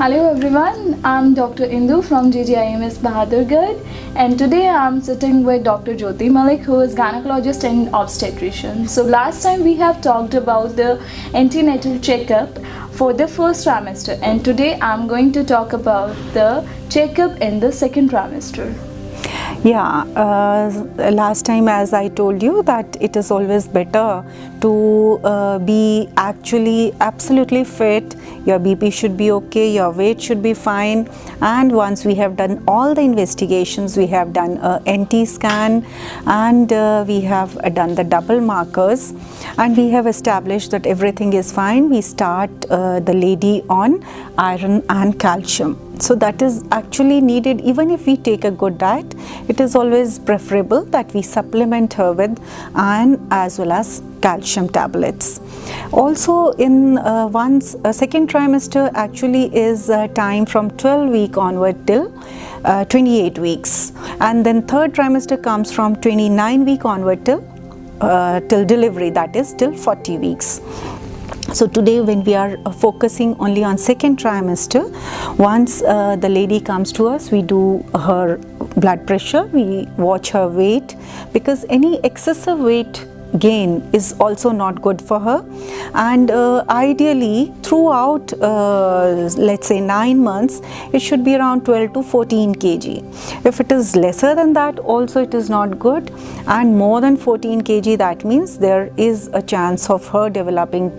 Hello everyone, I'm Dr. Indu from JJIMS-Bahadurgarh, and today I'm sitting with Dr. Jyoti Malik, who is gynecologist and obstetrician. So last time we have talked about the antenatal checkup for the first trimester, and today I'm going to talk about the checkup in the second trimester. Yeah, last time as I told you that it is always better to be actually absolutely fit. Your BP should be okay, your weight should be fine, and once we have done all the investigations, we have done a NT scan and we have done the double markers and we have established that everything is fine. We start the lady on iron and calcium. So that is actually needed. Even if we take a good diet, it is always preferable that we supplement her with iron as well as calcium tablets. Also in second trimester actually is time from 12 week onward till 28 weeks, and then third trimester comes from 29 week onward till delivery, that is till 40 weeks. So today when we are focusing only on second trimester, once the lady comes to us, we do her blood pressure, we watch her weight, because any excessive weight gain is also not good for her, and ideally throughout let's say 9 months it should be around 12 to 14 kg. If it is lesser than that also it is not good, and more than 14 kg, that means there is a chance of her developing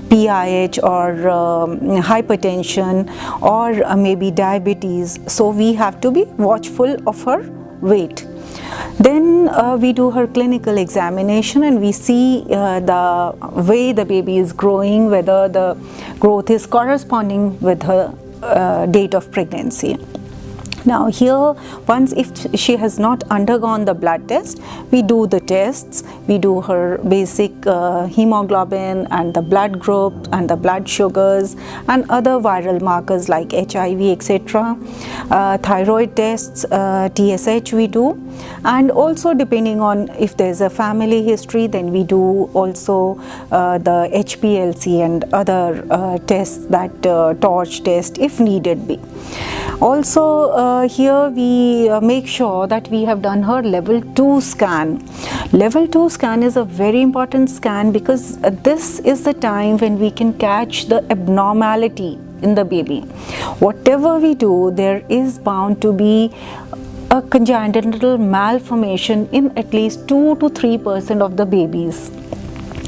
PIH or hypertension or maybe diabetes. So we have to be watchful of her weight. Then we do her clinical examination and we see the way the baby is growing, whether the growth is corresponding with her date of pregnancy. Now here, once if she has not undergone the blood test, we do the tests. We do her basic hemoglobin and the blood group and the blood sugars and other viral markers like HIV, etc. Thyroid tests, TSH we do, and also depending on if there is a family history, then we do also the HPLC and other tests, that torch test if needed be. Also here we make sure that we have done her level 2 scan. Level 2 scan is a very important scan because this is the time when we can catch the abnormality in the baby. Whatever we do, there is bound to be a congenital malformation in at least 2 to 3% of the babies.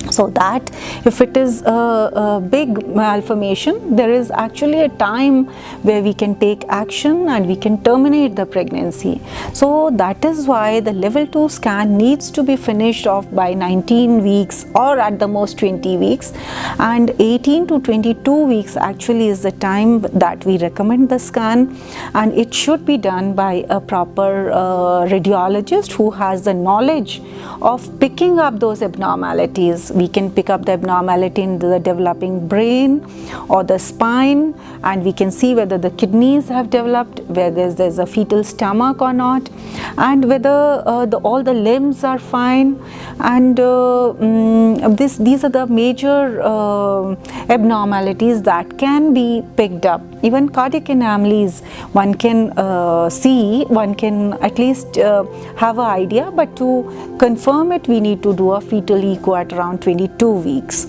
So that if it is a big malformation, there is actually a time where we can take action and we can terminate the pregnancy. So that is why the level 2 scan needs to be finished off by 19 weeks or at the most 20 weeks, and 18 to 22 weeks actually is the time that we recommend the scan, and it should be done by a proper radiologist who has the knowledge of picking up those abnormalities. We can pick up the abnormality in the developing brain or the spine, and we can see whether the kidneys have developed, whether there's a fetal stomach or not, and whether all the limbs are fine. And these are the major abnormalities that can be picked up. Even cardiac anomalies one can see, one can at least have an idea, but to confirm it we need to do a fetal echo at around 22 weeks.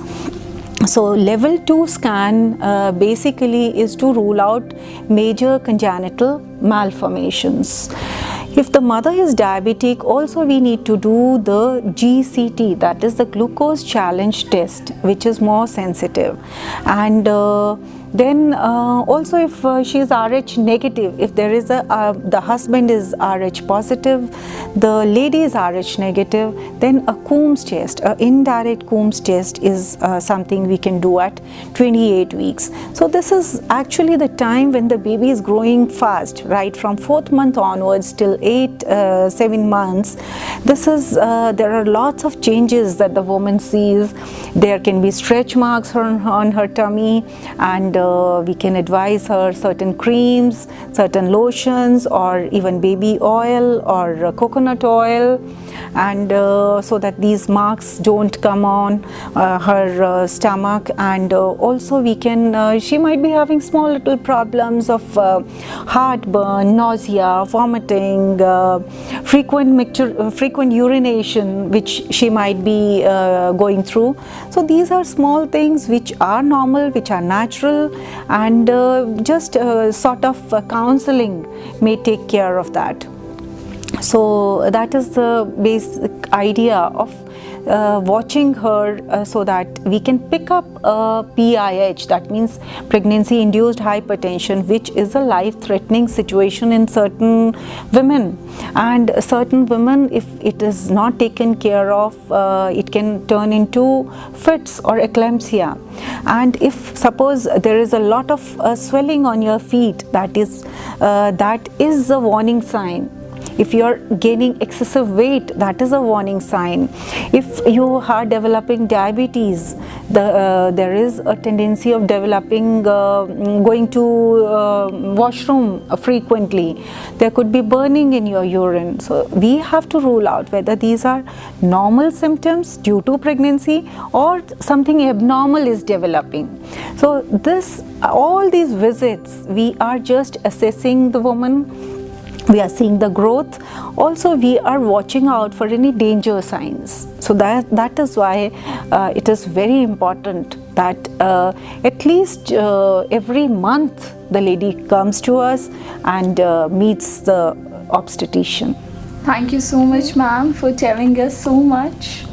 So level 2 scan basically is to rule out major congenital malformations. If the mother is diabetic, also we need to do the GCT, that is the glucose challenge test, which is more sensitive. And then also if she is Rh negative, if there is the husband is Rh positive, the lady is Rh negative, then a Coombs test, an indirect Coombs test is something we can do at 28 weeks. So this is actually the time when the baby is growing fast, right from 4th month onwards till 7 months. This is there are lots of changes that the woman sees. There can be stretch marks on her tummy, and we can advise her certain creams, certain lotions, or even baby oil or coconut oil, and so that these marks don't come on her stomach. And also we can, she might be having small little problems of heartburn, nausea, vomiting, frequent urination which she might be going through. So these are small things which are normal, which are natural, and just sort of counseling may take care of that. So that is the basic idea of watching her so that we can pick up PIH, that means pregnancy induced hypertension, which is a life threatening situation in certain women. And certain women, if it is not taken care of, it can turn into fits or eclampsia. And if suppose there is a lot of swelling on your feet, that is a warning sign. If you are gaining excessive weight, that is a warning sign. If you are developing diabetes, there is a tendency of developing going to washroom frequently. There could be burning in your urine. So we have to rule out whether these are normal symptoms due to pregnancy or something abnormal is developing. So all these visits, we are just assessing the woman. We are seeing the growth. Also, we are watching out for any danger signs. So that is why it is very important that at least every month the lady comes to us and meets the obstetrician. Thank you so much, ma'am, for telling us so much.